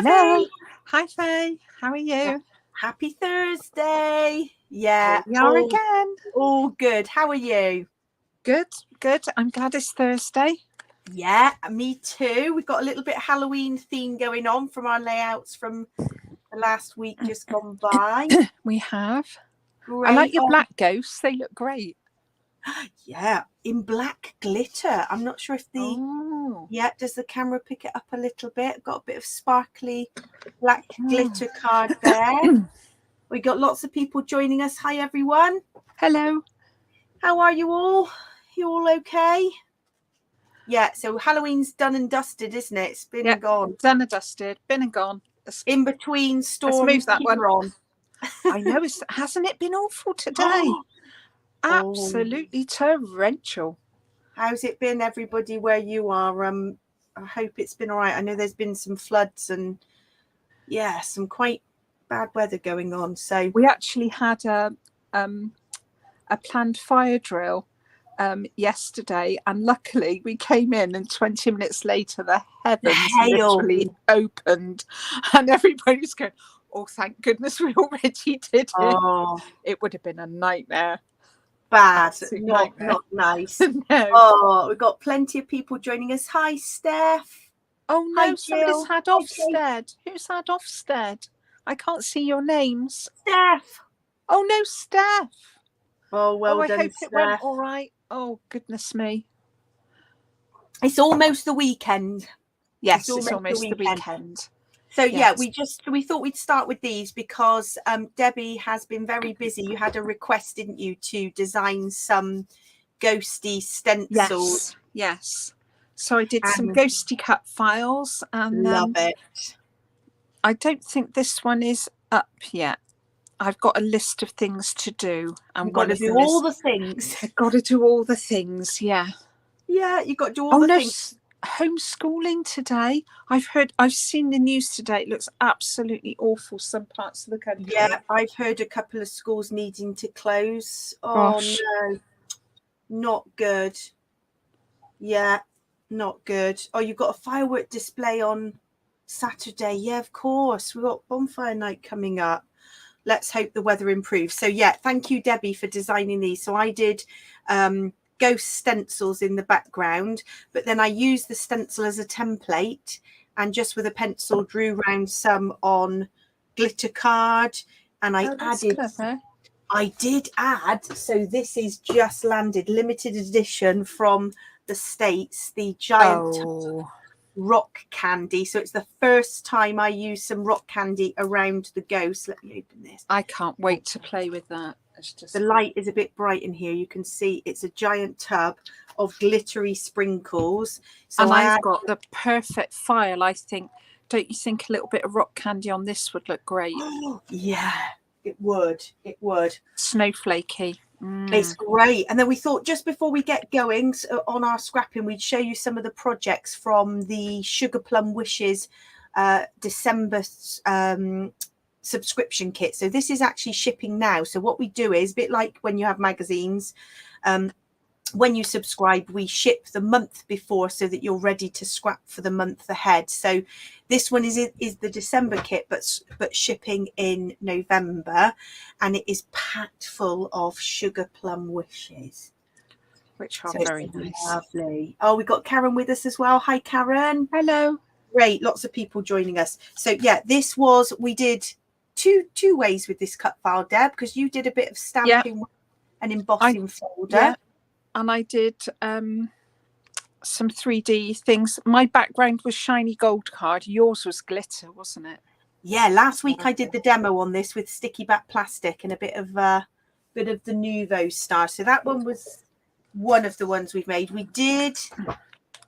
Hello. Faye. Hi, Faye. How are you? Happy Thursday. Yeah. Here we are again. All good. How are you? Good, good. I'm glad it's Thursday. Yeah, me too. We've got a little bit of Halloween theme going on from our layouts from the last week just gone by. We have. Great. I like your black ghosts. They look great. Yeah, in black glitter. I'm not sure if yeah, does the camera pick it up a little bit? Got a bit of sparkly black glitter card there. We got lots of people joining us. Hi, everyone. Hello. How are you all? You all okay? Yeah, so Halloween's done and dusted, isn't it? It's been and gone. Done and dusted. Been and gone. In between storms. Let's move that one on. I know. Hasn't it been awful today? Absolutely torrential. How's it been, everybody, where you are? I hope it's been all right. I know there's been some floods and, yeah, some quite bad weather going on. So we actually had a planned fire drill yesterday, and luckily we came in and 20 minutes later the heavens literally opened and everybody was going, oh, thank goodness we already did it. It would have been a nightmare. Bad, not nice. No. Oh, we've got plenty of people joining us. Hi, Steph. Oh no, somebody's had Ofsted. Who's had Ofsted? I can't see your names. Steph. Oh no, Steph. Oh, well done, I hope Steph. It went all right. Oh, goodness me. It's almost the weekend. Yes, it's almost the weekend. So, yes. Yeah, we thought we'd start with these because Debbie has been very busy. You had a request, didn't you, to design some ghosty stencils? Yes. So I did some ghosty cut files. And love it. I don't think this one is up yet. I've got a list of things to do. And you've got to do all the things. I've got to do all the things, yeah. Yeah, you've got to do all the things. Homeschooling today. I've seen the news today. It looks absolutely awful, some parts of the country. Yeah, I've heard a couple of schools needing to close. Oh, gosh. No. Not good. Yeah, not good. Oh, you've got a firework display on Saturday. Yeah, of course. We've got bonfire night coming up. Let's hope the weather improves. So yeah, thank you, Debbie, for designing these. So I did ghost stencils in the background, but then I used the stencil as a template and just with a pencil drew around some on glitter card, and I added clever. I did add, so this is just landed, limited edition from the States, the giant rock candy. So it's the first time I use some rock candy around the ghost. Let me open this. I can't wait to play with that. It's just... The light is a bit bright in here. You can see it's a giant tub of glittery sprinkles. So and I've got the perfect file, I think. Don't you think a little bit of rock candy on this would look great? Yeah, it would. It would. Snowflakey. It's great. And then we thought just before we get going on our scrapping, we'd show you some of the projects from the Sugar Plum Wishes December subscription kit. So this is actually shipping now. So what we do is a bit like when you have magazines, when you subscribe, we ship the month before so that you're ready to scrap for the month ahead. So this one is the December kit, but shipping in November, and it is packed full of Sugar Plum Wishes, which are very nice. Lovely. Oh, we got Karen with us as well. Hi, Karen. Hello. Great, lots of people joining us. So yeah, this was, we did two ways with this cut file, Deb, because you did a bit of stamping and embossing folder. Yeah. And I did some 3D things. My background was shiny gold card. Yours was glitter, wasn't it? Yeah, last week I did the demo on this with sticky back plastic and a bit of the Nouveau Star. So that one was one of the ones we've made. We did,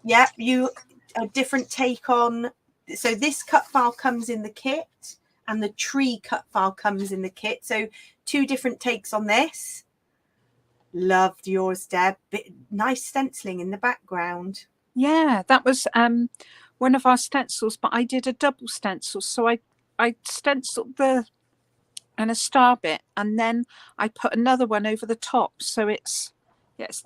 yeah, a different take on. So this cut file comes in the kit, and the tree cut file comes in the kit. So 2 different takes on this. Loved yours, Deb. Nice stenciling in the background. Yeah, that was one of our stencils, but I did a double stencil. So I stenciled and a star bit, and then I put another one over the top. So it's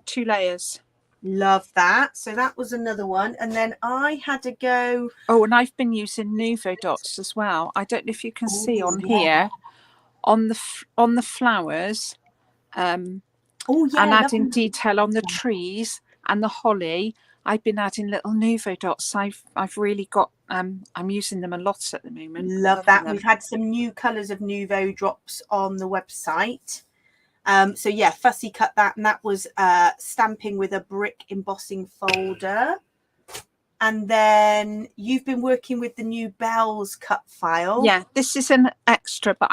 2 layers. Love that. So that was another one. And then I had to go. Oh, and I've been using Nuvo dots as well. I don't know if you can see on here on the flowers, and adding detail on the trees and the holly. I've been adding little Nuvo dots. I've really got I'm using them a lot at the moment. Love that. We've had some new colours of Nuvo drops on the website. So yeah, fussy cut that, and that was stamping with a brick embossing folder. And then you've been working with the new bells cut file. Yeah, this is an extra, but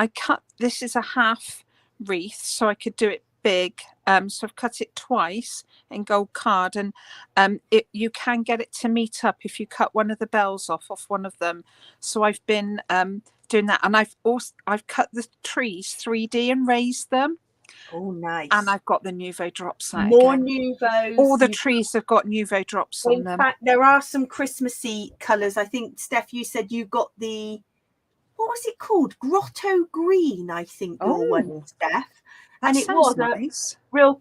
this is a half wreath, so I could do it big. So I've cut it twice in gold card, and you can get it to meet up if you cut one of the bells off one of them. So I've been doing that, and I've cut the trees 3D and raised them. Oh, nice. And I've got the Nuvo drops out. More Nuvos. All the trees have got Nuvo drops on them. In fact, there are some Christmassy colours. I think, Steph, you said you got the, what was it called? Grotto Green, I think, your one, Steph. And it was nice. A real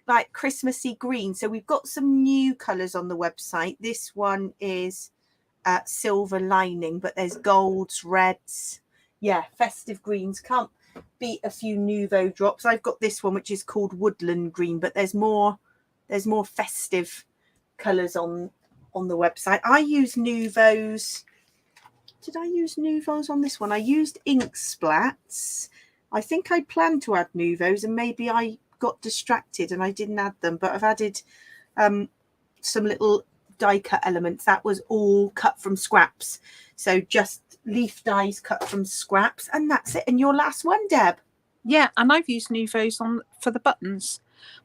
like Christmassy green. So we've got some new colours on the website. This one is silver lining, but there's golds, reds. Yeah, festive greens. Can't beat a few Nuvo drops. I've got this one which is called woodland green, but there's more festive colours on the website. I use Nuvos. Did I use Nuvos on this one? I used ink splats. I think I planned to add Nuvos, and maybe I got distracted and I didn't add them, but I've added some little die cut elements. That was all cut from scraps, so just leaf dies cut from scraps, and that's it. And your last one, Deb? Yeah, and I've used Nuvos for the buttons,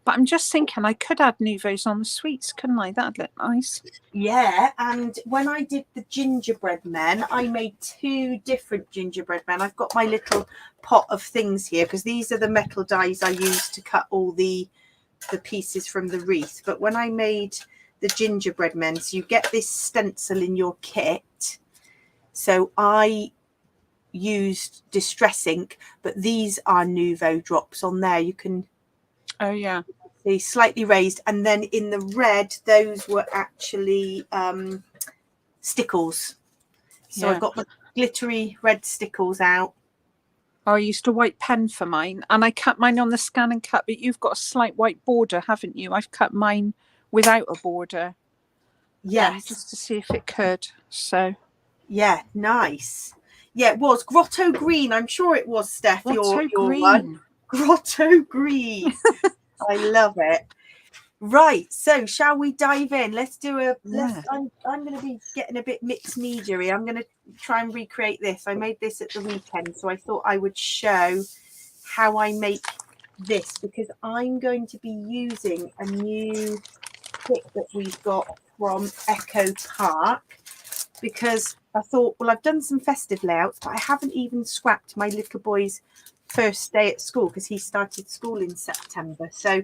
but I'm just thinking I could add Nuvos on the sweets, couldn't I? That'd look nice. Yeah, and when I did the gingerbread men, I made 2 different gingerbread men. I've got my little pot of things here because these are the metal dies I used to cut all the pieces from the wreath. But when I made the gingerbread men, so you get this stencil in your kit. So I used distress ink, but these are Nuvo drops on there. You can see slightly raised, and then in the red those were actually stickles. So I've got the glittery red stickles out. I used a white pen for mine, and I cut mine on the scan and cut, but you've got a slight white border, haven't you? I've cut mine without a border. Yes. Just to see if it could. So yeah, nice. Yeah, it was Grotto Green. I'm sure it was, Steph. Your one. Grotto Green. I love it. Right, so shall we dive in? Let's do a. I'm going to be getting a bit mixed media-y. I'm going to try and recreate this. I made this at the weekend, so I thought I would show how I make this, because I'm going to be using a new kit that we've got from Echo Park, because I thought, well, I've done some festive layouts, but I haven't even scrapped my little boy's first day at school because he started school in September. So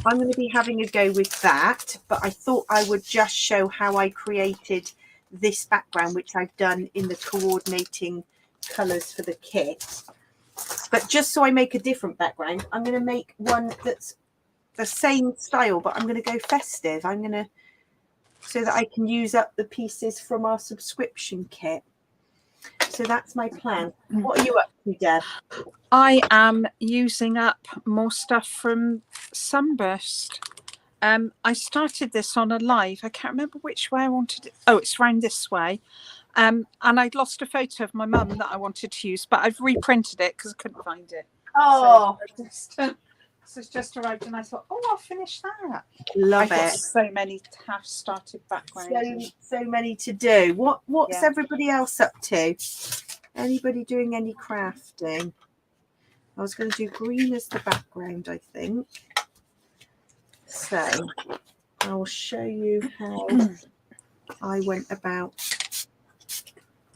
I'm going to be having a go with that, but I thought I would just show how I created this background, which I've done in the coordinating colours for the kit. But just so I make a different background, I'm going to make one that's the same style, but I'm going to go festive. I'm going to, so that I can use up the pieces from our subscription kit. So that's my plan. What are you up to, Deb? I am using up more stuff from Sunburst. I started this on a live. I can't remember which way I wanted it. Oh, it's round this way. And I'd lost a photo of my mum that I wanted to use, but I've reprinted it because I couldn't find it. Oh, so it's just arrived, and I thought, oh, I'll finish that. Love I've got it. so many half-started backgrounds. So many to do. What's everybody else up to? Anybody doing any crafting? I was going to do green as the background, I think. So I'll show you how I went about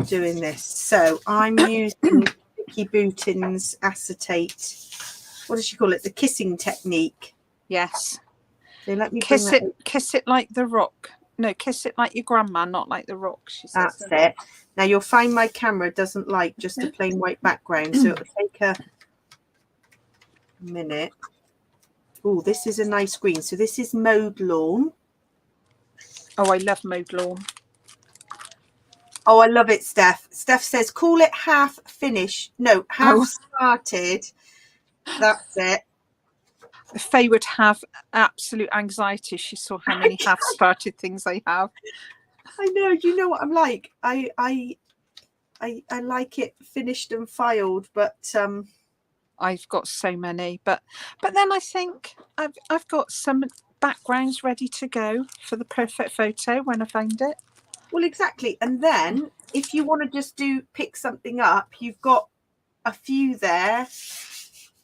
doing this. So I'm using Vicky Boutin's acetate. What does she call it? The kissing technique. Yes. So let me kiss it like the rock. No, kiss it like your grandma, not like the rock. She says. That's it. Now you'll find my camera doesn't like just a plain white background, so it'll take a minute. Oh, this is a nice green. So this is mowed lawn. Oh, I love mowed lawn. Oh, I love it, Steph. Steph says, call it half finished. No, half started. That's it. Faye would have absolute anxiety if she saw how many half-started things I have. I know. You know what I'm like. I like it finished and filed, but I've got so many. But then I think I've got some backgrounds ready to go for the perfect photo when I find it. Well, exactly. And then if you want to just pick something up, you've got a few there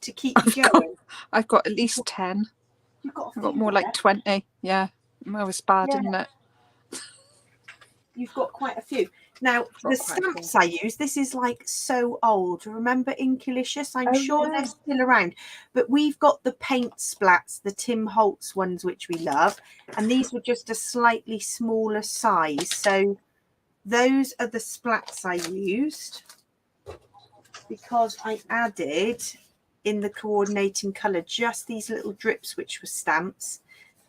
to keep you going. I've got at least 10. You've got I've got more like 20. Yeah. Well, it's bad, isn't it? You've got quite a few. Now, the stamps I use, this is like so old. Remember Inkulicious? I'm sure they're still around. But we've got the paint splats, the Tim Holtz ones, which we love. And these were just a slightly smaller size. So those are the splats I used because I added in the coordinating colour just these little drips, which were stamps.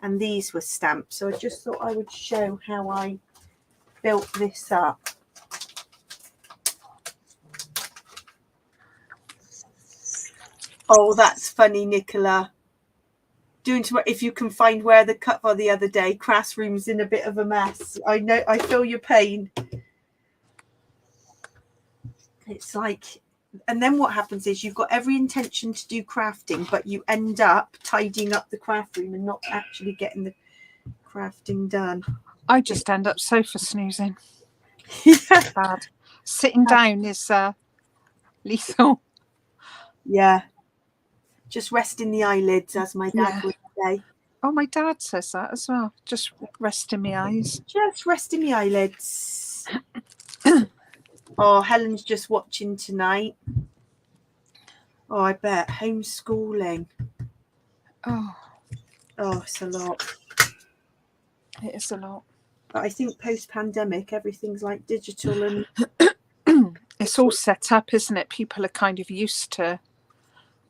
And these were stamps. So I just thought I would show how I built this up. Oh, that's funny, Nicola. If you can find where the cut for the other day, Crass room's in a bit of a mess. I know, I feel your pain. It's like, and then what happens is you've got every intention to do crafting, but you end up tidying up the craft room and not actually getting the crafting done. I just end up sofa snoozing. Yeah. Bad. Sitting down is lethal. Yeah. Just resting the eyelids, as my dad would say. Oh, my dad says that as well. Just resting my eyes. Just resting the eyelids. Oh, Helen's just watching tonight. Oh, I bet. Homeschooling. Oh, it's a lot. It is a lot. But I think post-pandemic, everything's like digital and... It's all set up, isn't it? People are kind of used to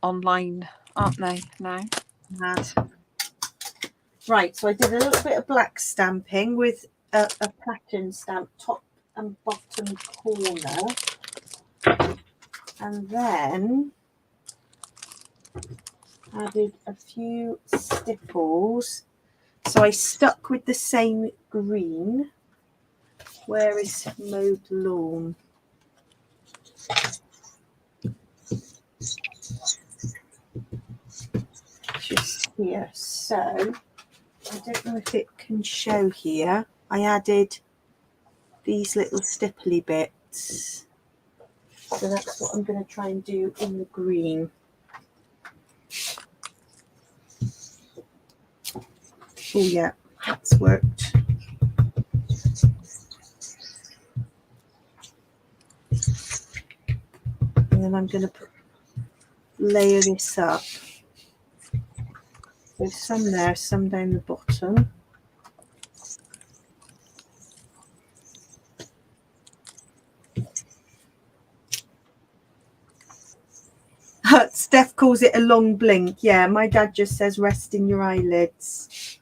online, aren't they, now? Mad. Right, so I did a little bit of black stamping with a pattern stamp top and bottom corner. And then added a few stipples. So I stuck with the same green. Where is mowed lawn? Just here. So I don't know if it can show here. I added these little stipply bits. So that's what I'm going to try and do in the green. Oh yeah, that's worked. And then I'm going to layer this up. There's some there, some down the bottom. Steph calls it a long blink. Yeah, my dad just says rest in your eyelids.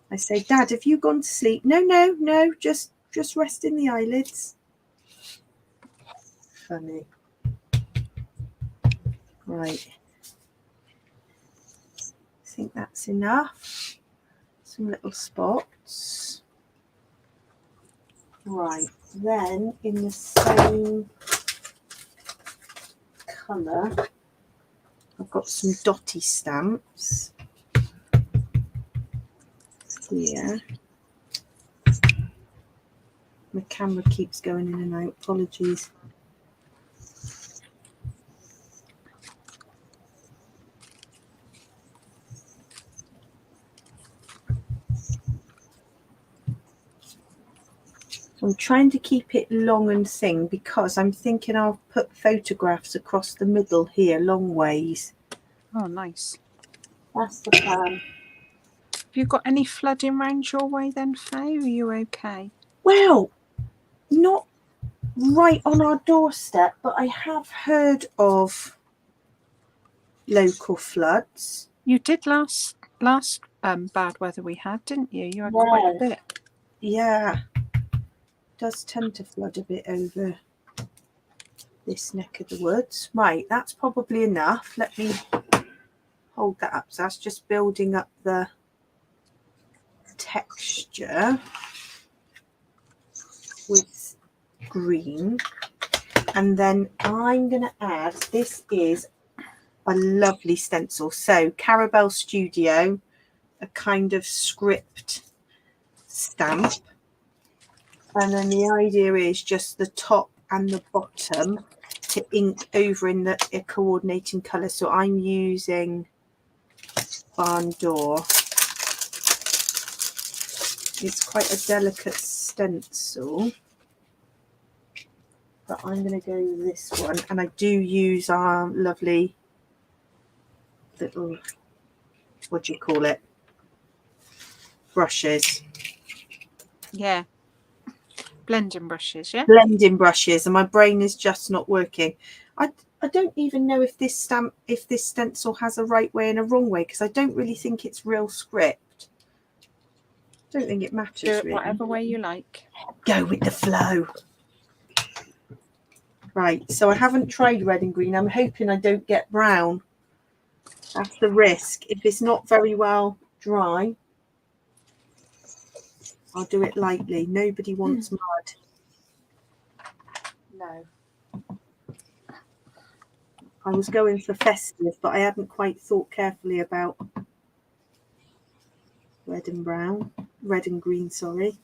I say, Dad, have you gone to sleep? No, just rest in the eyelids. Funny. Right. I think that's enough. Some little spots. Right, then in the same colour, I've got some dotty stamps here. My camera keeps going in and out, apologies. I'm trying to keep it long and thin because I'm thinking I'll put photographs across the middle here, long ways. Oh, nice. That's the plan. Have you got any flooding round your way then, Faye? Are you okay? Well, not right on our doorstep, but I have heard of local floods. You did last bad weather we had, didn't you? You had quite a bit. Yeah. Does tend to flood a bit over this neck of the woods. Right, that's probably enough. Let me hold that up. So that's just building up the texture with green. And then I'm going to add, this is a lovely stencil. So Carabelle Studio, a kind of script stamp. And then the idea is just the top and the bottom to ink over in the coordinating colour. So I'm using Barn Door. It's quite a delicate stencil, but I'm going to go with this one. And I do use our lovely little, what do you call it, brushes. Yeah. Blending brushes, yeah? Blending brushes, and my brain is just not working. I don't even know if this stencil has a right way and a wrong way, because I don't really think it's real script. Don't think it matters. Do it really. whatever way you like. Go with the flow. Right, so I haven't tried red and green. I'm hoping I don't get brown. That's the risk. If it's not very well dry, I'll do it lightly. Nobody wants mud. No. I was going for festive, but I hadn't quite thought carefully about red and green, sorry.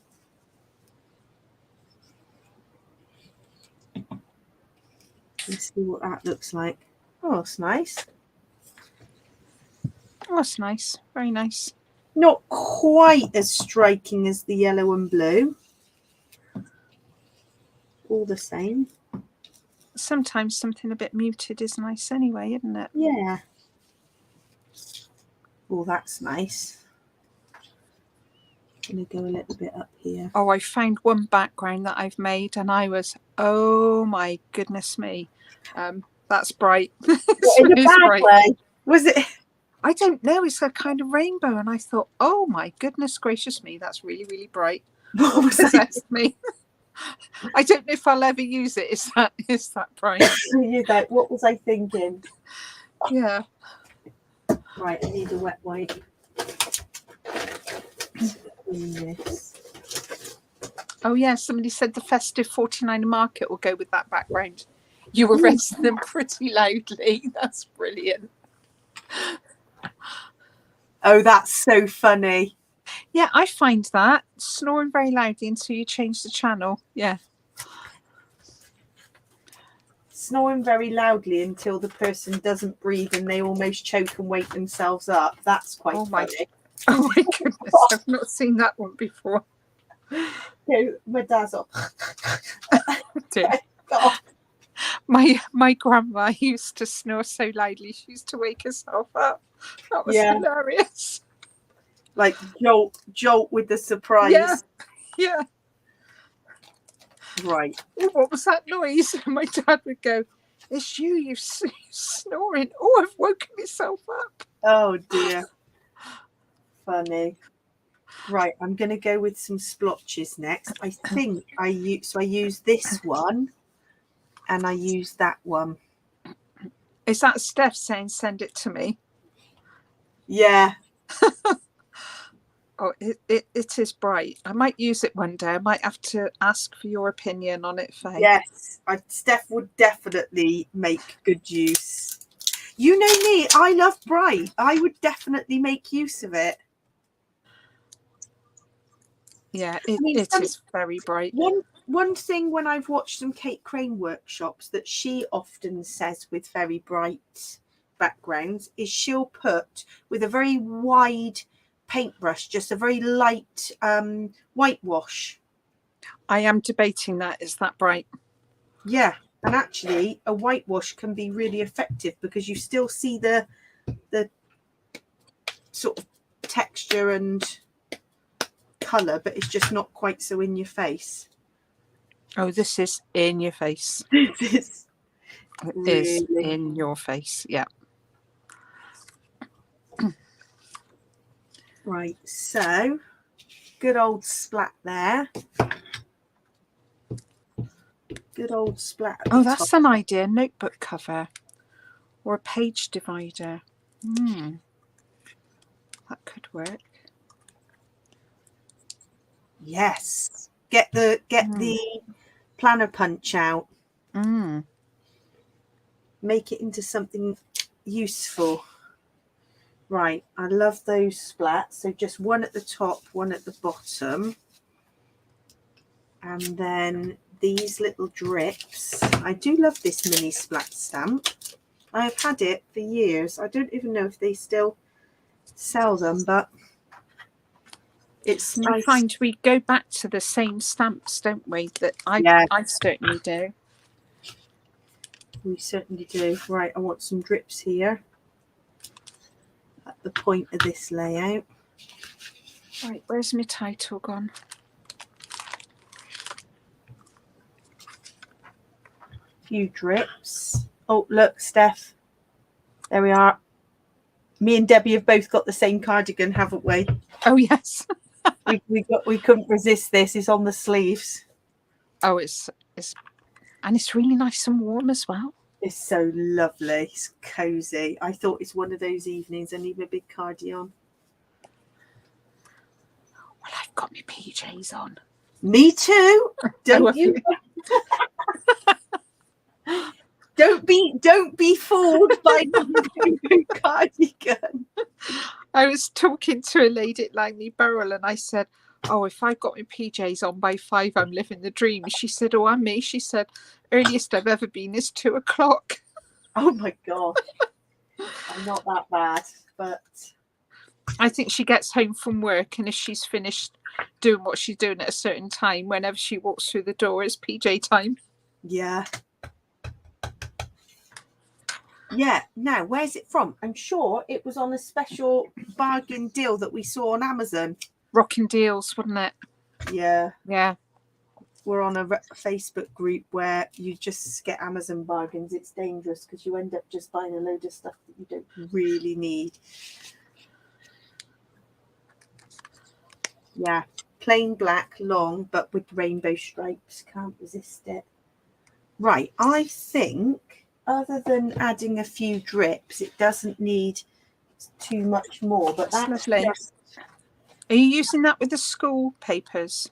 Let's see what that looks like. Oh, it's nice. Oh, that's nice. Very nice. Not quite as striking as the yellow and blue. All the same. Sometimes something a bit muted is nice anyway, isn't it? Yeah. Oh, that's nice. I'm going to go a little bit up here. Oh, I found one background that I've made and I was, oh my goodness me. That's bright. In a bad way? Was it? I don't know. It's a kind of rainbow. And I thought, oh my goodness gracious me, that's really, really bright. What possessed me? I don't know if I'll ever use it. Is that bright? What was I thinking? Yeah. Right, I need a wet wipe. Oh yeah, somebody said the festive 49er market will go with that background. You were raising them pretty loudly. That's brilliant. Oh, that's so funny. Yeah, I find that snoring very loudly until you change the channel. Yeah. Snoring very loudly until the person doesn't breathe and they almost choke and wake themselves up. That's quite funny. Oh my goodness, I've not seen that one before. So my dad's up. My grandma used to snore so loudly she used to wake herself up. That was hilarious. Like jolt with the surprise. Yeah. Right. Oh, what was that noise? And my dad would go, "It's you snoring. Oh, I've woken myself up." Oh dear. Funny. Right, I'm going to go with some splotches next. I think I use this one and I use that one. Is that Steph saying send it to me? Yeah. Oh, it is bright. I might use it one day. I might have to ask for your opinion on it, Faye. Yes, Steph would definitely make good use. You know me, I love bright. I would definitely make use of it. Yeah, it is very bright. One thing when I've watched some Kate Crane workshops that she often says with very bright backgrounds is she'll put with a very wide paintbrush, just a very light whitewash. I am debating that. Is that bright? Yeah, and actually a whitewash can be really effective because you still see the sort of texture and colour, but it's just not quite so in your face. Oh, this is in your face. This is in your face. Yeah. Right, so good old splat there. Good old splat. Oh, that's an idea. Notebook cover or a page divider. That could work. Yes. Get the planner punch out. Make it into something useful. Right, I love those splats. So just one at the top, one at the bottom. And then these little drips. I do love this mini splat stamp. I've had it for years. I don't even know if they still sell them, but it's nice. I find we go back to the same stamps, don't we? That I certainly do. We certainly do. Right, I want some drips here at the point of this layout. Right, where's my title gone? Few drips. Oh, look, Steph. There we are. Me and Debbie have both got the same cardigan, haven't we? Oh yes. we couldn't resist this. It's on the sleeves. Oh, it's really nice and warm as well. It's so lovely. It's cozy. I thought it's one of those evenings I need my big cardigan. Well, I've got my PJs on. Me too. Don't you? Don't be fooled by the cardigan. I was talking to a lady at Langley Borough and I said, oh, if I got my PJs on by 5, I'm living the dream. She said, oh, and me. She said, earliest I've ever been is 2 o'clock. Oh my God. I'm not that bad, but I think she gets home from work and if she's finished doing what she's doing at a certain time, whenever she walks through the door, it's PJ time. Yeah. Yeah. Now, where's it from? I'm sure it was on a special bargain deal that we saw on Amazon. Rocking Deals, wasn't it? Yeah. Yeah. We're on a Facebook group where you just get Amazon bargains. It's dangerous because you end up just buying a load of stuff that you don't really need. Yeah. Plain black, long, but with rainbow stripes. Can't resist it. Right. I think other than adding a few drips, it doesn't need too much more. But that's lovely. Are you using that with the school papers?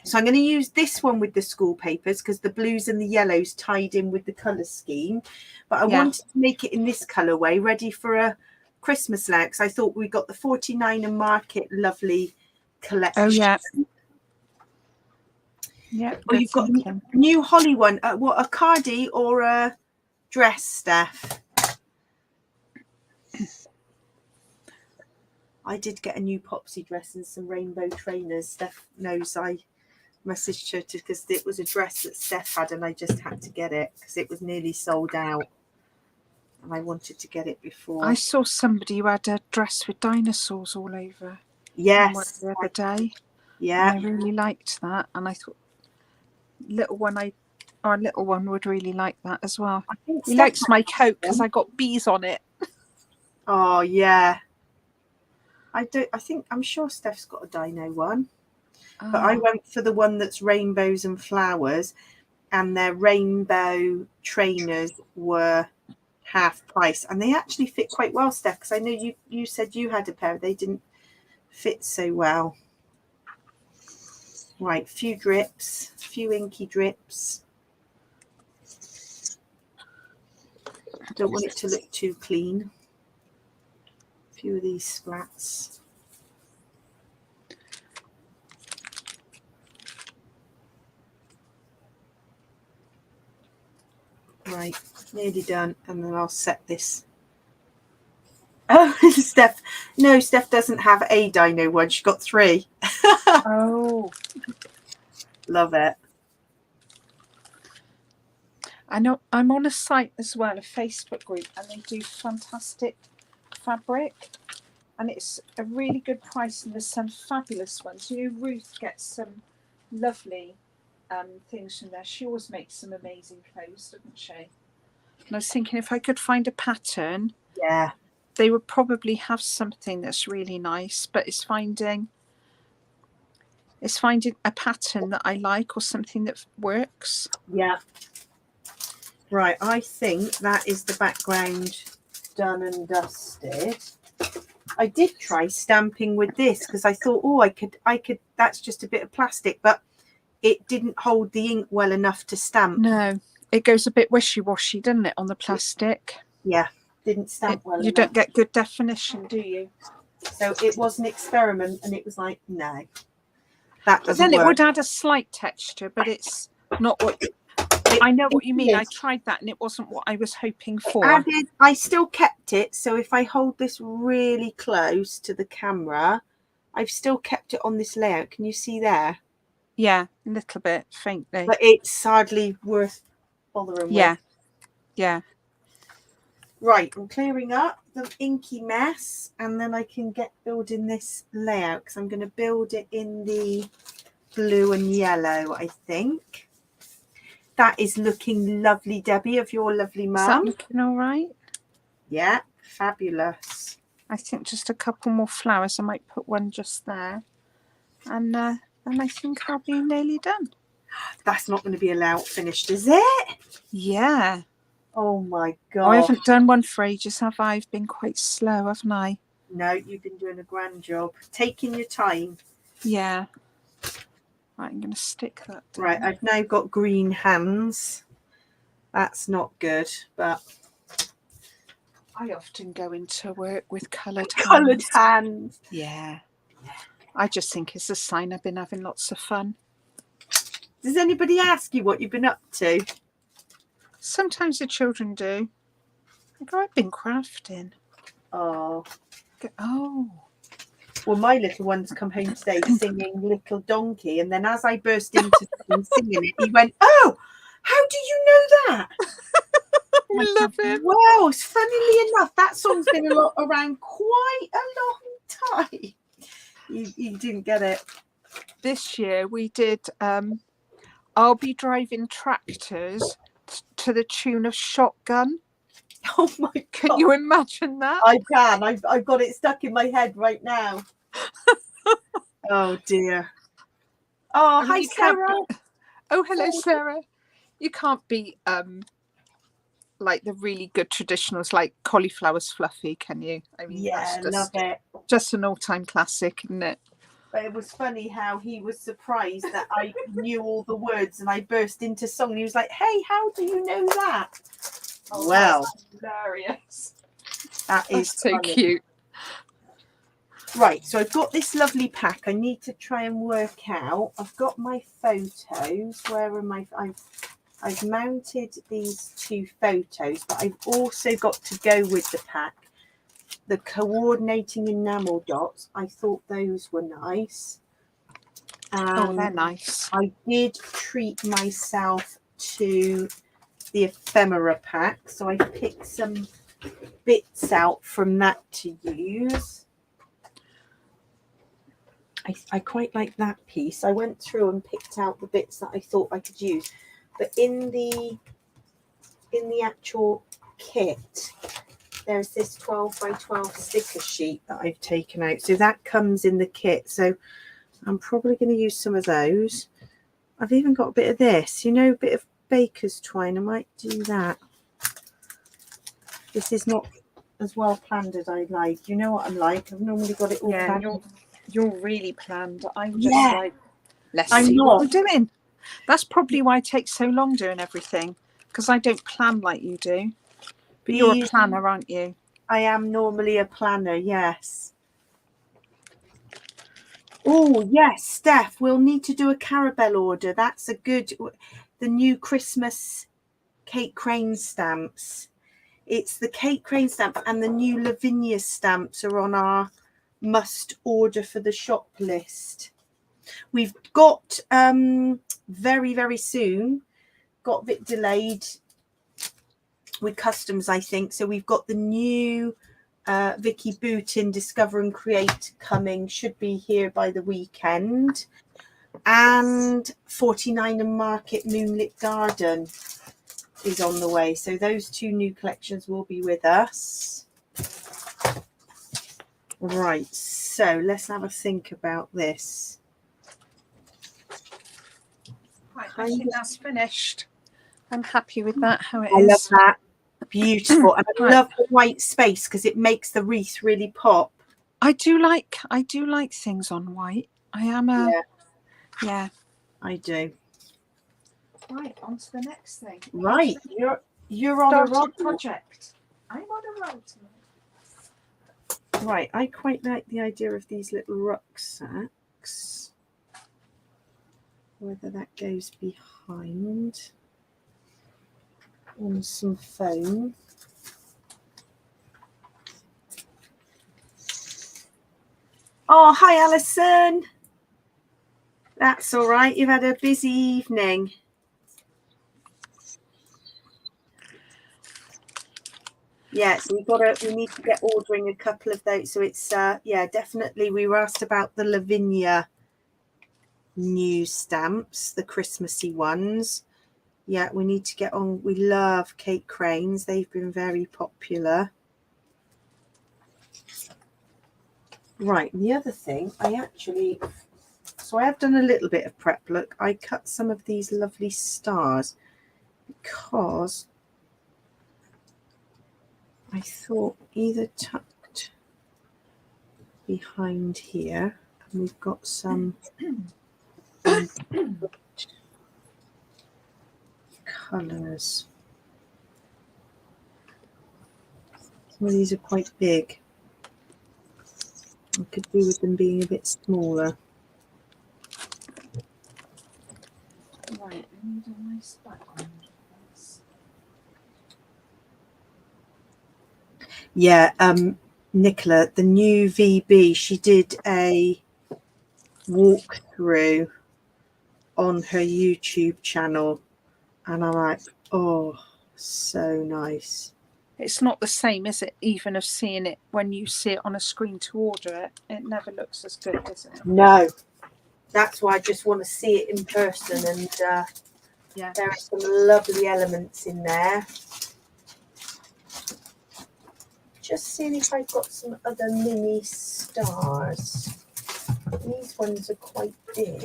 So I'm going to use this one with the school papers because the blues and the yellows tied in with the colour scheme. But I wanted to make it in this colourway, ready for a Christmas layout, because I thought we got the 49 and Market lovely collection. Oh, yeah. Yeah. Oh, you've got a new holly one. What, a cardie or a dress, Steph? I did get a new Popsy dress and some rainbow trainers. Steph knows I messaged her because it was a dress that Steph had and I just had to get it because it was nearly sold out and I wanted to get it before. I saw somebody who had a dress with dinosaurs all over. Yes. The other day. Yeah. And I really liked that and I thought little one would really like that as well. He likes my coat because I got bees on it. Oh yeah. I'm sure Steph's got a dino one. Oh. But I went for the one that's rainbows and flowers and their rainbow trainers were half price and they actually fit quite well, Steph, because I know you said you had a pair. They didn't fit so well. Right, few drips, few inky drips. Don't want it to look too clean. A few of these splats. Right, nearly done, and then I'll set this. Oh, Steph. No, Steph doesn't have a dino one. She's got 3. Oh. Love it. I know I'm on a site as well, a Facebook group, and they do fantastic fabric. And it's a really good price, and there's some fabulous ones. You know, Ruth gets some lovely things from there. She always makes some amazing clothes, doesn't she? And I was thinking if I could find a pattern. Yeah. they would probably have something that's really nice, but it's finding a pattern that I like or something that works. Yeah. Right, I think that is the background done and dusted. I did try stamping with this because I thought, oh, I could, that's just a bit of plastic, but it didn't hold the ink well enough to stamp. No, it goes a bit wishy-washy, doesn't it, on the plastic? Yeah, didn't stamp well enough. You don't get good definition, do you? So it was an experiment, and it was like, no, that doesn't Then work. it would add a slight texture, but it's not what... I know what you mean. I tried that, and it wasn't what I was hoping for. I still kept it, so if I hold this really close to the camera, I've still kept it on this layout. Can you see there? Yeah, a little bit faintly. But it's hardly worth bothering with. Yeah. Right, I'm clearing up the inky mess, and then I can get building this layout because I'm going to build it in the blue and yellow, I think. That is looking lovely, Debbie, of your lovely mum. Is that looking all right? Yeah, fabulous. I think just a couple more flowers. I might put one just there. And I think I'll be nearly done. That's not going to be a layout finished, is it? Yeah. Oh my God. Oh, I haven't done one for ages, have I? I've been quite slow, haven't I? No, you've been doing a grand job. Taking your time. Yeah. Right, I'm going to stick that down. Right, I've now got green hands. That's not good, but... I often go into work with coloured hands. Yeah. I just think it's a sign I've been having lots of fun. Does anybody ask you what you've been up to? Sometimes the children do. I go, I've been crafting. Oh. Oh. Well, my little one's come home today singing Little Donkey, and then as I burst into singing it, he went, oh, how do you know that? I love him. Well, funnily enough, that song's been around quite a long time. You didn't get it. This year we did I'll Be Driving Tractors to the tune of Shotgun. Oh my God. Can you imagine that? I can. I've got it stuck in my head right now. Oh dear. Oh, hi Sarah. Oh, hello Sarah. You can't be like the really good traditionals like Cauliflower's Fluffy, can you? I mean, yeah, love it. Just an all-time classic, isn't it? But it was funny how he was surprised that I knew all the words and I burst into song. And he was like, hey, how do you know that? Oh, well, hilarious. That is so funny. Cute. Right, so I've got this lovely pack. I need to try and work out. I've got my photos. Where are my... I've mounted these 2 photos, but I've also got to go with the pack. The coordinating enamel dots, I thought those were nice. Oh, they're nice. I did treat myself to the ephemera pack, so I picked some bits out from that to use. I quite like that piece. I went through and picked out the bits that I thought I could use. But in the actual kit, there's this 12 by 12 sticker sheet that I've taken out. So that comes in the kit. So I'm probably going to use some of those. I've even got a bit of this, you know, a bit of baker's twine. I might do that. This is not as well planned as I like. You know what I'm like. I've normally got it all planned. You're really planned. I'm just like, let's see not what we're doing. That's probably why it takes so long doing everything, because I don't plan like you do. But you're a planner, aren't you? I am normally a planner, yes. Oh, yes, Steph, we'll need to do a Carabelle order. That's a good... The new Christmas Kate Crane stamps. It's the Kate Crane stamp and the new Lavinia stamps are on our must order for the shop list. We've got very, very soon, got a bit delayed with customs, I think. So we've got the new Vicky Bootin Discover and Create coming, should be here by the weekend. And 49 and Market Moonlit Garden is on the way. So those 2 new collections will be with us. Right, so let's have a think about this. Right, I think that's finished. I'm happy with that, how it I is. love that. Beautiful. And I Right. love the white space because it makes the wreath really pop. I do like things on white. I am a yeah. I do. Right, on to the next thing. Right, you're on a roll. Project. I'm on a roll tonight. Right, I quite like the idea of these little rucksacks. Whether that goes behind on some foam. Oh, hi, Alison. That's all right. You've had a busy evening. Yeah, so we need to get ordering a couple of those. So it's yeah, definitely. We were asked about the Lavinia news stamps, the Christmassy ones. Yeah, we need to get on. We love Kate Cranes. They've been very popular. Right, and the other thing, so I have done a little bit of prep. Look, I cut some of these lovely stars because I thought either tucked behind here, and we've got some colours. Some of these are quite big. I could do with them being a bit smaller. Right, I need a nice background. Yeah, Nicola, the new VB, she did a walkthrough on her YouTube channel, and I'm like, oh, so nice. It's not the same, is it? Even of seeing it when you see it on a screen to order it, it never looks as good, does it? No, that's why I just want to see it in person, and yeah, there are some lovely elements in there. Just seeing if I've got some other mini stars. These ones are quite big.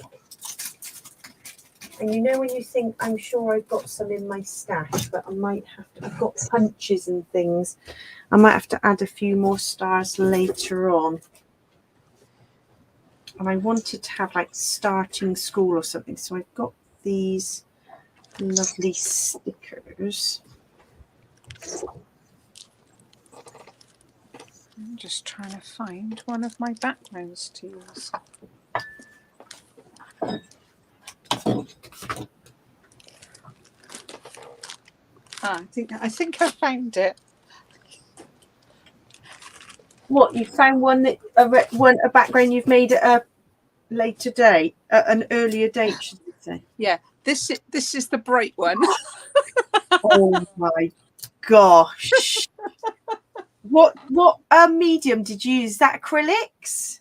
And you know when you think, I'm sure I've got some in my stash, but I might have to, I've got punches and things. I might have to add a few more stars later on. And I wanted to have like starting school or something. So I've got these lovely stickers. I'm just trying to find one of my backgrounds to use. I think I found it. What, you found one that a background you've made at a later date, at an earlier date, should we say? Yeah, this is the bright one. Oh my gosh! What medium did you use? Is that acrylics?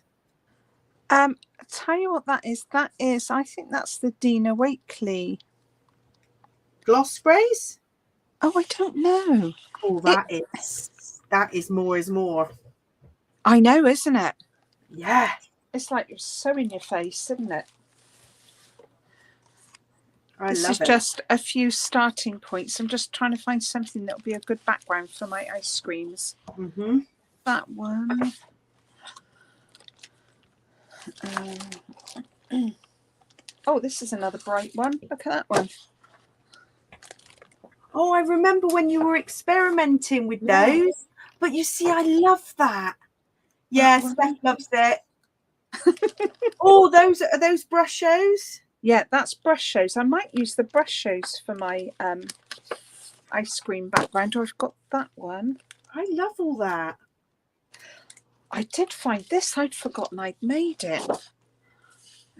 I'll tell you what that is. That is, I think that's the Dina Wakeley Gloss sprays. Oh, I don't know. Oh, that is more is more. I know, isn't it? Yeah. It's like you're so in your face, isn't it? This is just a few starting points. I'm just trying to find something that will be a good background for my ice creams. Mm-hmm. That one. Oh, this is another bright one. Look at that one. Oh, I remember when you were experimenting with those. But you see, I love that. Yes, Steph loves it. Oh, are those brush shows? Yeah, that's brush shows. I might use the brush shows for my ice cream background. I've got that one. I love all that. I did find this. I'd forgotten I'd made it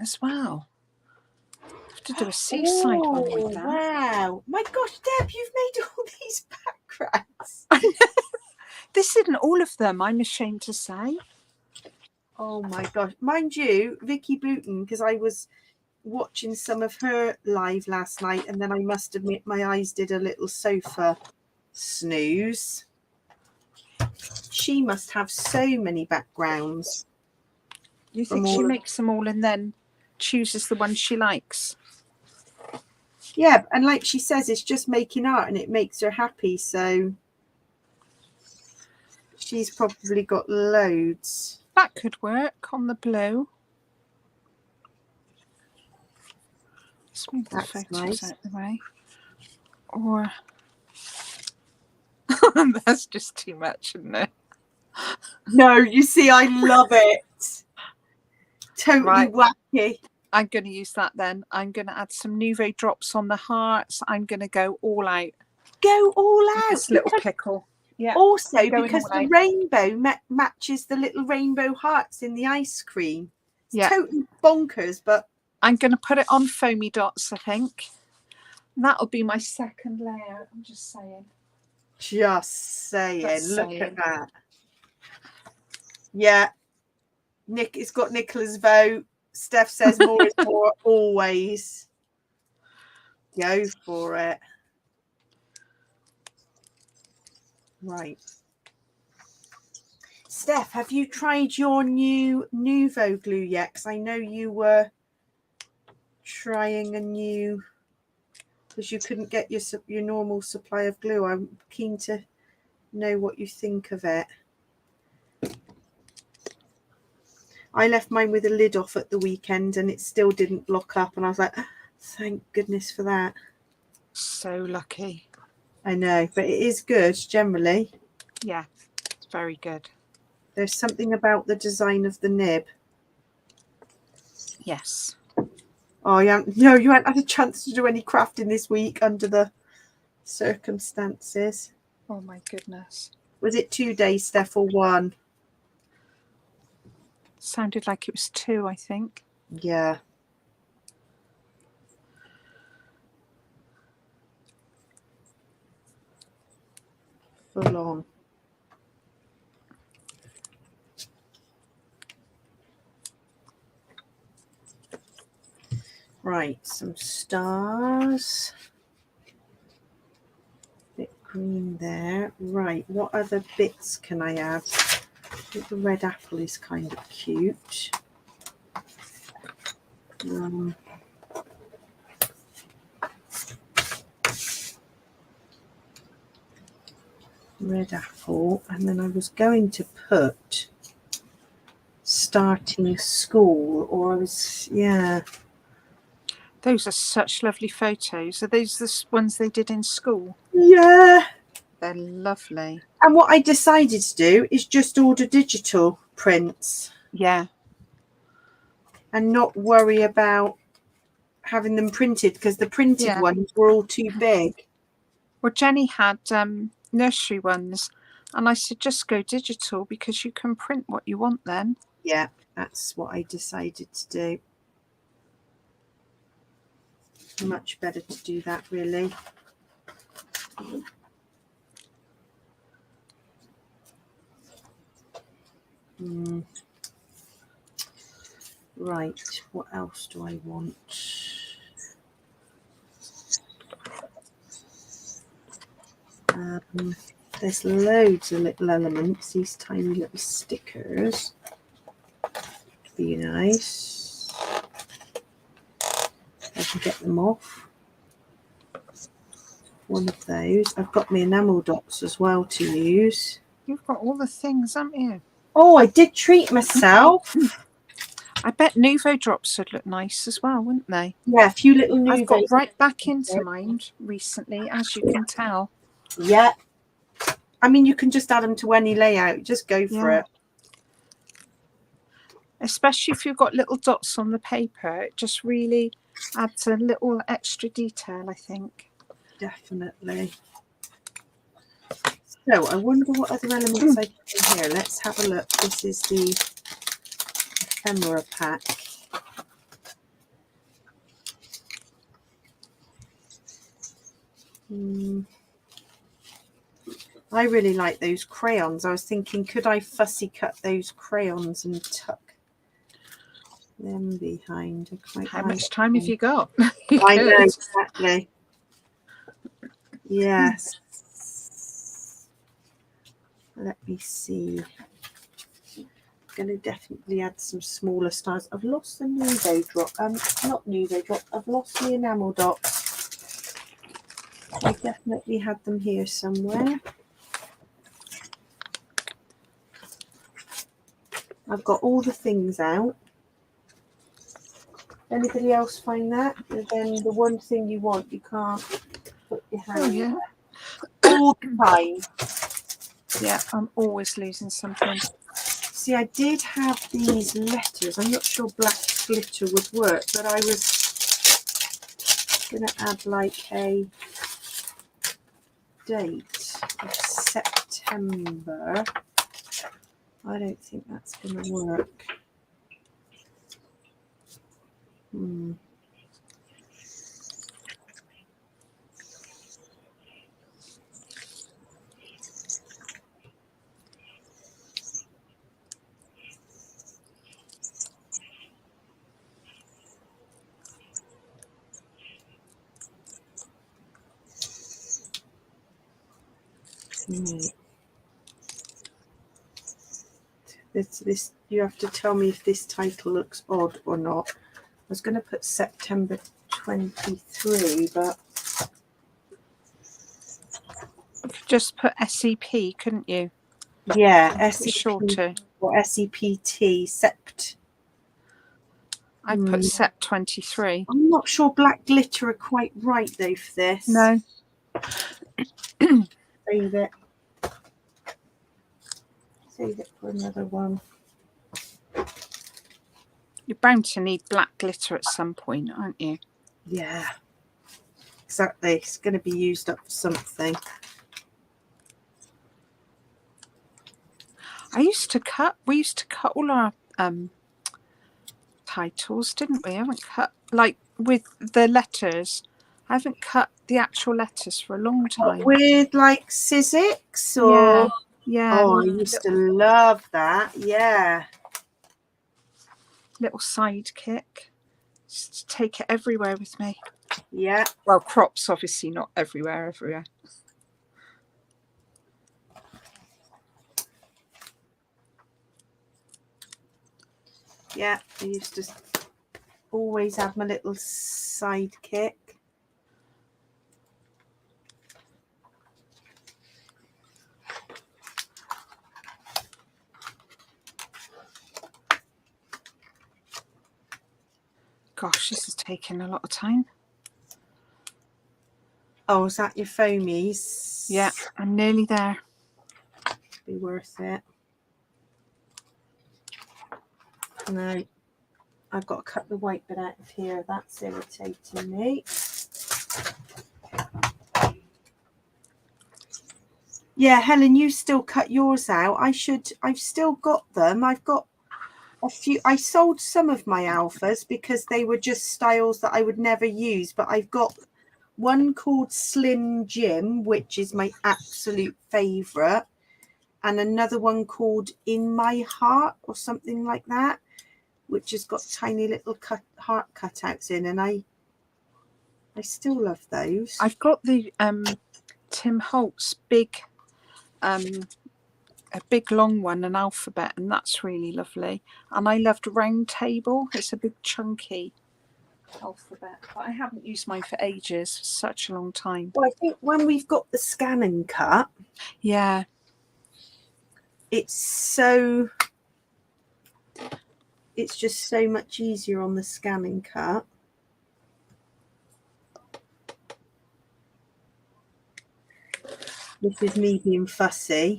as well. I have to do a seaside one with that. Wow. My gosh, Deb, you've made all these backgrounds. This isn't all of them, I'm ashamed to say. Oh my gosh. Mind you, Vicky Booton, because I was watching some of her live last night, and then I must admit my eyes did a little sofa snooze. She must have so many backgrounds. You think she makes them all and then chooses the one she likes? Yeah, and like she says, it's just making art and it makes her happy. So she's probably got loads. That could work on the blue. Let's move the photos out the way. Or that's just too much, isn't it? No, you see, I love it. Totally wacky. I'm going to use that then. I'm going to add some Nouveau drops on the hearts. I'm going to go all out. Go all out. This little pickle. Yeah. Also, because the rainbow matches the little rainbow hearts in the ice cream. It's totally bonkers, but I'm going to put it on foamy dots, I think. That'll be my second layer. I'm just saying. Just saying. Look at that. Yeah. Nick, it's got Nicola's vote. Steph says more is more always. Go for it. Right. Steph, have you tried your new Nouveau glue yet? Because I know you were trying a new, because you couldn't get your normal supply of glue. I'm keen to know what you think of it. I left mine with a lid off at the weekend and it still didn't lock up. And I was like, thank goodness for that. So lucky. I know, but it is good generally. Yeah, it's very good. There's something about the design of the nib. Yes. Oh, you haven't had a chance to do any crafting this week under the circumstances. Oh my goodness. Was it 2 days, Steph, or 1? Sounded like it was 2, I think. Yeah. Full on. Right, some stars. Bit green there. Right, what other bits can I add? I think the red apple is kind of cute. Red apple, and then I was going to put starting school, or I was, Those are such lovely photos. Are those the ones they did in school? Yeah. They're lovely. And what I decided to do is just order digital prints. Yeah. And not worry about having them printed, because the printed ones were all too big. Well, Jenny had nursery ones, and I said just go digital because you can print what you want then. Yeah, that's what I decided to do. Much better to do that, really. Right, what else do I want? There's loads of little elements, these tiny little stickers. Be nice. I can get them off. One of those. I've got my enamel dots as well to use. You've got all the things, haven't you? Oh, I did treat myself. I bet Nouveau drops would look nice as well, wouldn't they? Yeah, a few little Nouveau. I've got right back into mine recently, as you can tell. Yeah. I mean, you can just add them to any layout. Just go for it. Especially if you've got little dots on the paper. It just really adds a little extra detail, I think. Definitely. So I wonder what other elements I put in here. Let's have a look. This is the ephemera pack. I really like those crayons. I was thinking, could I fussy cut those crayons and tuck them behind? How much time have you got? I know, exactly. Yes. Let me see. I'm going to definitely add some smaller stars. I've lost the Nudo drop. Not Nudo drop. I've lost the enamel dots. I definitely had them here somewhere. I've got all the things out. Anybody else find that? And then the one thing you want, you can't put your hand yeah. all the time. Yeah, I'm always losing something. See, I did have these letters. I'm not sure black glitter would work, but I was going to add like a date of September. I don't think that's going to work. This you have to tell me if this title looks odd or not. I was going to put September 23, but You could just put SEP, couldn't you? yeah, SEP shorter or SEPT, Sept. I put Sep 23. I'm not sure black glitter are quite right though for this. No. Save it. Save it for another one. You're bound to need black glitter at some point, aren't you? Yeah. Exactly. It's going to be used up for something. We used to cut all our titles, didn't we? I haven't cut, like with the letters, I haven't cut the actual letters for a long time. With like Sizzix or... Yeah. Oh, I used to love that. Yeah. Little sidekick. Just take it everywhere with me. Yeah. Well, crops obviously not everywhere. Yeah, I used to always have my little sidekick. Gosh, this is taking a lot of time. Oh, is that your foamies? Yeah, I'm nearly there. Be worth it. No, I've got to cut the white bit out of here. That's irritating me. Yeah, Helen, you still cut yours out. I've still got them. I've got a few. I sold some of my alphas because they were just styles that I would never use, but I've got one called Slim Jim, which is my absolute favorite, and another one called In My Heart or something like that, which has got tiny little heart cutouts in, and I still love those. I've got the Tim Holtz big a big long one, an alphabet, and that's really lovely. And I loved Round Table. It's a big chunky alphabet, but I haven't used mine for ages, such a long time. Well, I think when we've got the scan and cut, yeah, it's just so much easier on the scan and cut. This is me being fussy.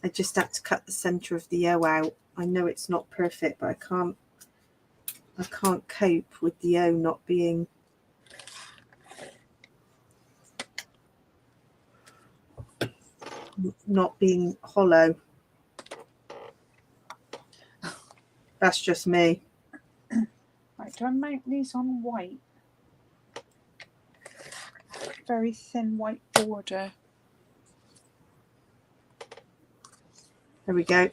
I just had to cut the center of the O out. I know it's not perfect, but I can't cope with the O not being hollow. That's just me. Right, do I mount these on white? Very thin white border. There we go.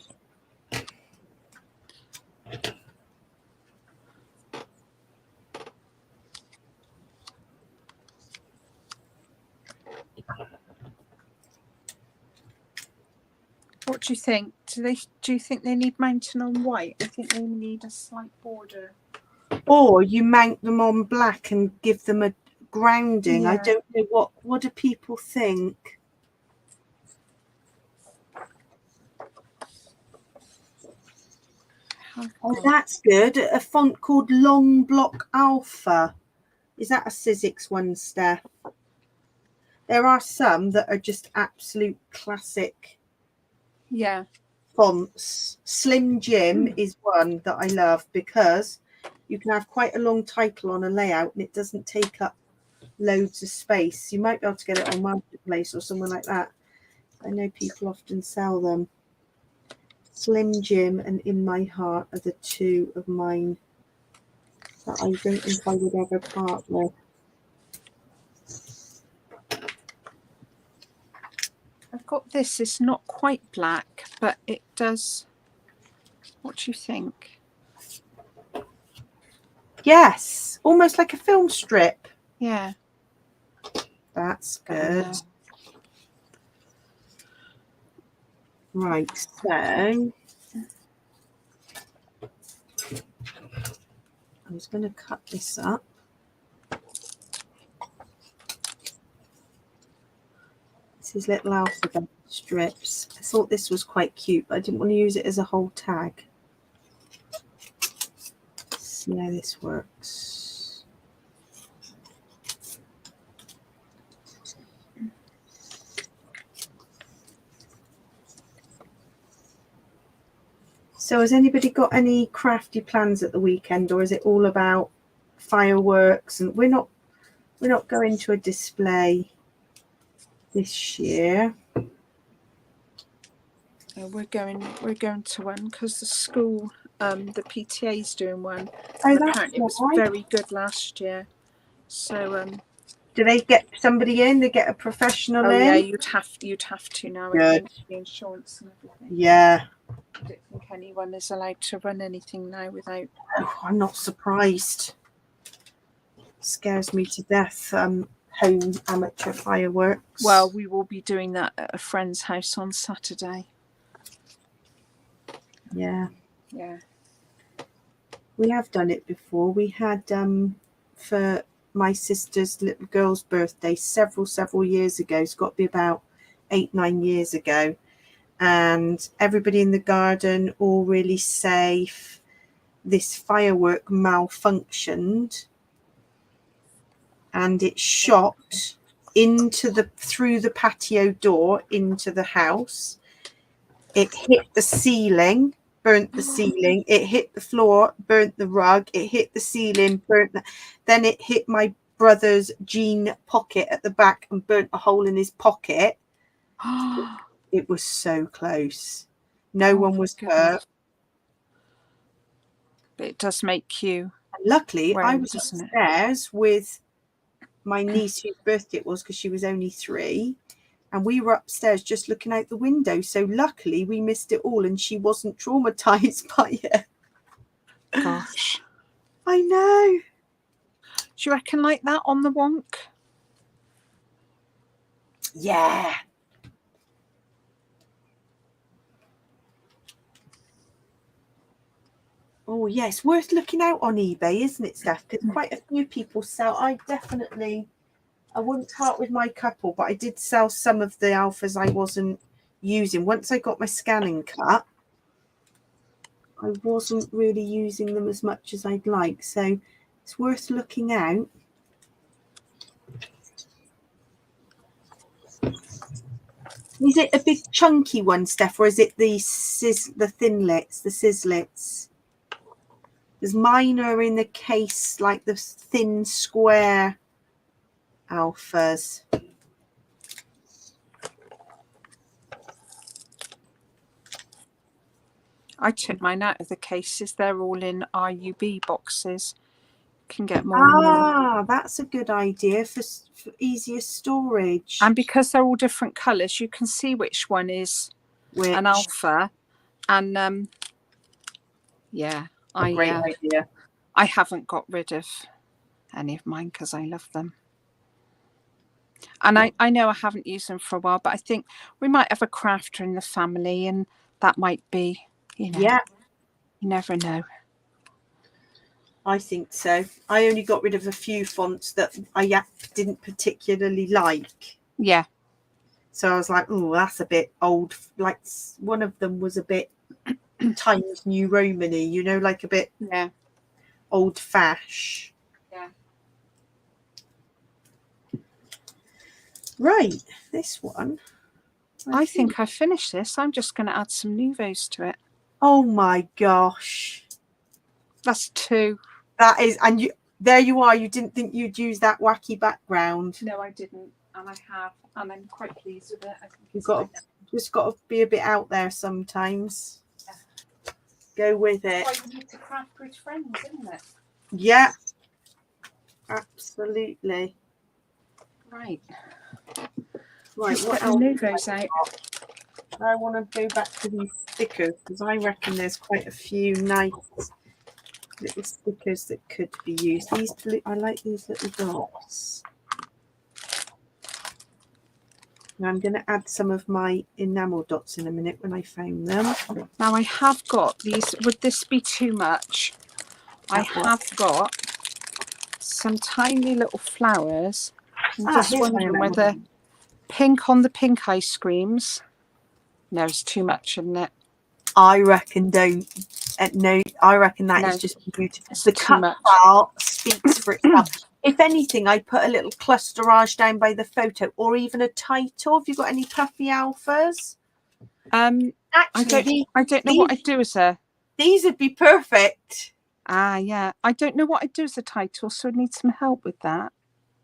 What do you think? Do you think they need mounting on white? I think they need a slight border. Or you mount them on black and give them a grounding. Yeah. I don't know what do people think? Oh, that's good. A font called Long Block Alpha. Is that a Sizzix one, Steph? There are some that are just absolute classic fonts. Slim Jim is one that I love because you can have quite a long title on a layout and it doesn't take up loads of space. You might be able to get it on Marketplace or somewhere like that. I know people often sell them. Slim Jim and In My Heart are the two of mine that I don't think I would ever part with. I've got this. It's not quite black, but it does. What do you think? Yes, almost like a film strip. Yeah. That's good. Right, so I was going to cut this up. This is little alphabet strips. I thought this was quite cute, but I didn't want to use it as a whole tag. Let's see how this works. So has anybody got any crafty plans at the weekend, or is it all about fireworks? And we're not going to a display this year. We're going to one because the school, the PTA's doing one. Oh, apparently it was very good last year. So do they get somebody in? They get a professional in? Yeah, you'd have to now. Good. I think the insurance and everything. Yeah. I don't think anyone is allowed to run anything now without. Oh, I'm not surprised. Scares me to death. Home amateur fireworks. Well, we will be doing that at a friend's house on Saturday. Yeah. Yeah. We have done it before. We had for my sister's little girl's birthday several years ago. It's got to be about 8-9 years ago. And everybody in the garden, all really safe. This firework malfunctioned and it shot through the patio door into the house. It hit the ceiling, burnt the ceiling. It hit the floor, burnt the rug. It hit the ceiling, then it hit my brother's jean pocket at the back and burnt a hole in his pocket. It was so close. No one was hurt. But it does make you. And luckily, I was upstairs with my niece, whose birthday it was, because she was only 3. And we were upstairs just looking out the window. So luckily, we missed it all and she wasn't traumatized by it. Gosh. I know. Do you reckon like that on the wonk? Yeah. Oh, yeah, it's worth looking out on eBay, isn't it, Steph? Because quite a few people sell. I wouldn't part with my couple, but I did sell some of the alphas I wasn't using. Once I got my scanning cut, I wasn't really using them as much as I'd like. So it's worth looking out. Is it a big chunky one, Steph, or is it the thinlits, the sizzlits? Because mine are in the case like the thin square alphas. I took mine out of the cases. They're all in RUB boxes. Can get more. Ah, that's a good idea for easier storage. And because they're all different colours, you can see which one is an alpha. And yeah, great idea. I haven't got rid of any of mine because I love them. And I know I haven't used them for a while, but I think we might have a crafter in the family, and that might be, you know, Yeah, you never know. I think so. I only got rid of a few fonts that I didn't particularly like. Yeah. So I was like, oh, that's a bit old. Like one of them was a bit Times New Romany, you know, like a bit old fash. Yeah. Right, this one. I think I finished this. I'm just going to add some Nouveaux to it. Oh my gosh. That's 2. That is, and you, there you are. You didn't think you'd use that wacky background. No, I didn't, and I have, and I'm quite pleased with it. I think You've got just got to be a bit out there sometimes. Yeah. Go with it. That's why you need to craft with friends, isn't it? Yeah, absolutely. Right. Right. What else? Nouveaux out. I want to go back to these stickers because I reckon there's quite a few nice little stickers that could be used. These I like these little dots. Now I'm going to add some of my enamel dots in a minute when I found them. Now I have got these. Would this be too much? I have got some tiny little flowers. I'm just wondering whether pink on the pink ice creams. No, it's too much, isn't it? I reckon don't. No, I reckon that is just beautiful. The cut file speaks for itself. If anything, I'd put a little clusterage down by the photo, or even a title. Have you got any puffy alphas? Actually, I don't know what I'd do as a. These would be perfect. Ah, yeah. I don't know what I'd do as a title, so I need some help with that.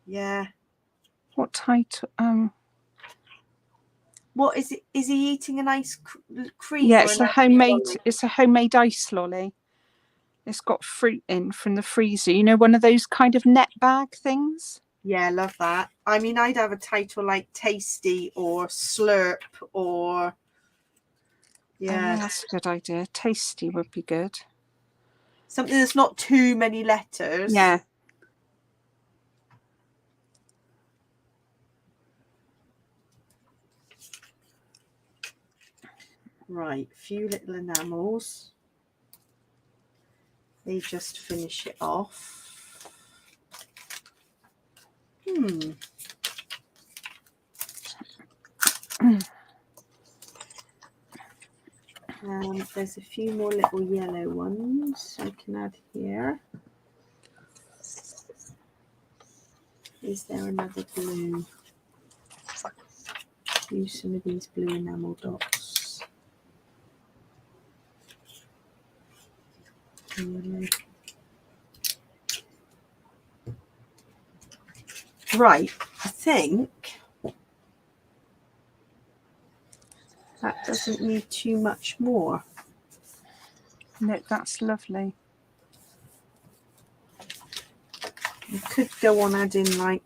Yeah. What title? What is it? Is he eating an ice cream? Yeah, it's a homemade. It's a homemade ice lolly. It's got fruit in from the freezer. You know, one of those kind of net bag things. Yeah, I love that. I mean, I'd have a title like Tasty or Slurp or. Yeah, that's a good idea. Tasty would be good. Something that's not too many letters. Yeah. Right, a few little enamels. They just finish it off. There's a few more little yellow ones I can add here. Is there another blue? Use some of these blue enamel dots. Yellow. Right, I think that doesn't need too much more. No, that's lovely. You could go on adding like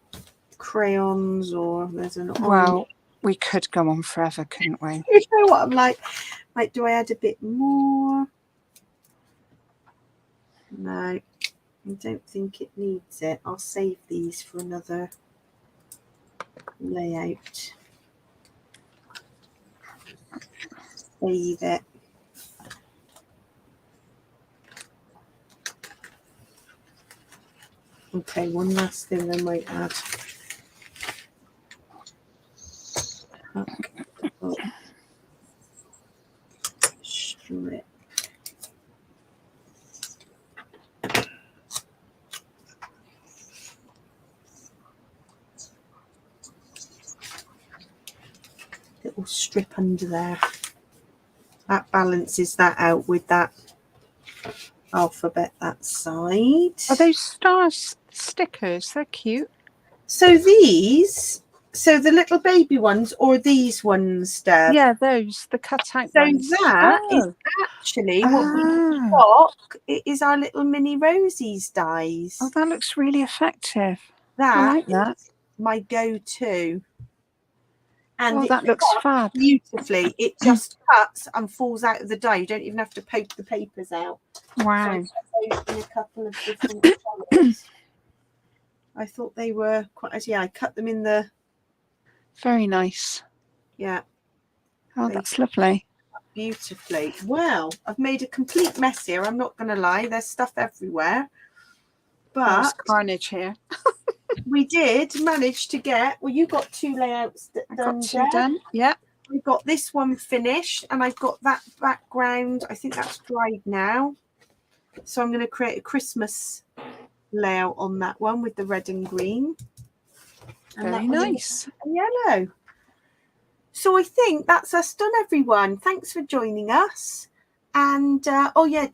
crayons, or there's an orange. Well, we could go on forever, couldn't we? You know what I'm like? Like, do I add a bit more? No, I don't think it needs it. I'll save these for another layout. Save it. Okay, one last thing I might add. Strip. Little strip under there. That balances that out with that alphabet that side. Are those stars stickers? They're cute. So these, so the little baby ones, or these ones, Deb? Yeah, those, the cutout ones. So that is actually what we got. It is our little mini Rosie's dies. Oh, that looks really effective. That I like that. is my go-to. And that looks fab. Beautifully. It just cuts and falls out of the die. You don't even have to poke the papers out. Wow. So I cut those in a couple of different colours. I thought they were quite, yeah, I cut them in the Very nice. Yeah. Oh, that's lovely. Beautifully. Well, I've made a complete mess here. I'm not going to lie. There's stuff everywhere. But there's carnage here. We did manage to get, well, you got 2 layouts done. Got 2 done. Yeah. We got this one finished, and I've got that background. I think that's dried now. So I'm going to create a Christmas layout on that one with the red and green. And very nice. Yellow. So I think that's us done, everyone. Thanks for joining us. And oh yeah,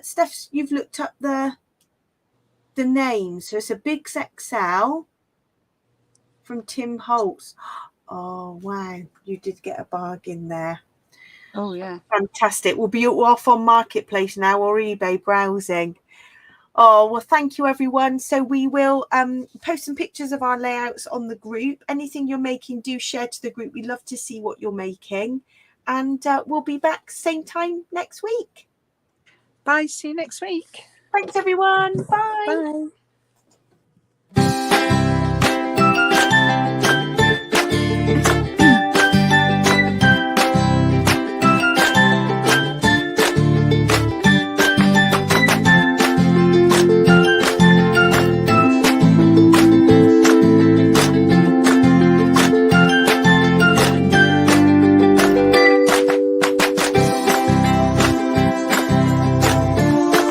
Steph, you've looked up the name. So it's a Big XL from Tim Holtz. Oh wow, you did get a bargain there. Oh yeah, fantastic. We'll be off on Marketplace now or eBay browsing. Oh well, thank you everyone. So we will post some pictures of our layouts on the group. Anything you're making, do share to the group. We'd love to see what you're making, and we'll be back same time next week. Bye. See you next week. Thanks everyone. Bye. Bye.